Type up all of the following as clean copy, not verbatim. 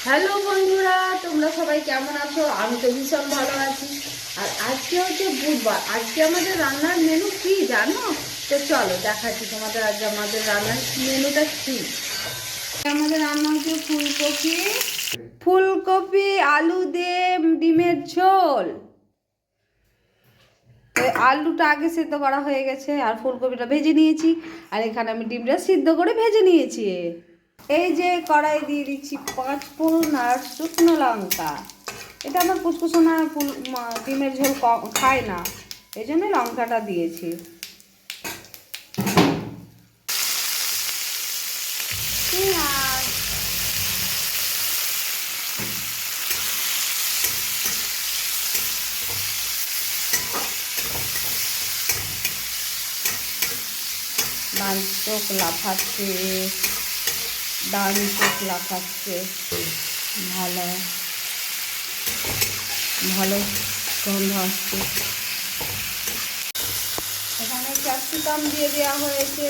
Hello বন্ধুরা, তোমরা সবাই কেমন আছো? আমি তো ভীষণ ভালো আছি। আর আজকে হচ্ছে বুধবার। আজকে আমাদের রান্নার মেনু কি জানো? তো চলো দেখাচ্ছি তোমাদের আজকে আমাদের রান্নার মেনুটা কি। আমাদের রান্না হচ্ছে ফুলকপি আলু দিয়ে ডিমের ঝোল। আলুটা আগে সিদ্ধ করা হয়ে গেছে আর ফুলকপিটা ভেজে নিয়েছি। আর এখানে আমি ডিমটা সিদ্ধ করে ভেজে নিয়েছি। এই যে কড়াই দিয়ে দিচ্ছি 5 ফোড়ন আর শুকনো লঙ্কা। এটা আমার পুচকুসোনা ডিমের ঝোল খায় না, এই জন্য লঙ্কাটা দিয়েছি। পেঁয়াজ, ডান চোখ লাফাচ্ছে, ডান চোখ লাফাচ্ছে। ভালো ভালো গন্ধ আসছে। এখানে ক্যাপসিকাম দিয়ে দেওয়া হয়েছে।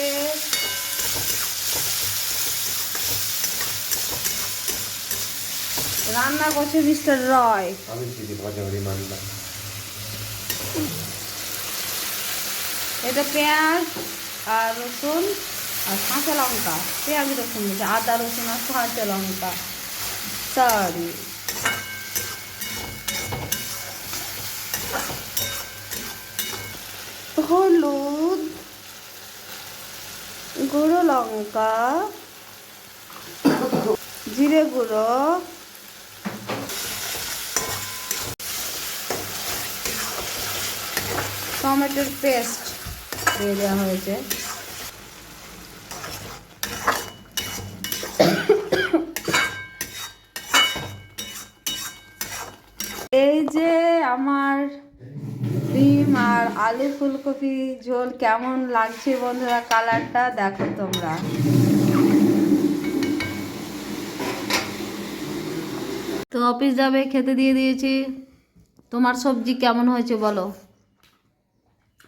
রান্না করছে মিস্টার রয়। এটা পেঁয়াজ আর রসুন আর কাঁচা লঙ্কা। পেঁয়াজ রসুন দিয়েছে, আদা রসুন আর কাঁচা লঙ্কা। সরি, হলুদ, গুঁড়ো লঙ্কা, জিরে গুঁড়ো, টমেটোর পেস্ট দিয়ে দেওয়া হয়েছে। এই যে আমার ডিম আর আলু ফুলকপি ঝোল কেমন লাগছে বন্ধুরা, কালারটা দেখো তোমরা। তো অফিস যাবে, খেতে দিয়ে দিয়েছি। তোমার সবজি কেমন হয়েছে বলো?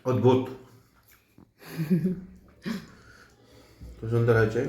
অদ্ভুত, তো সুন্দর হয়েছে।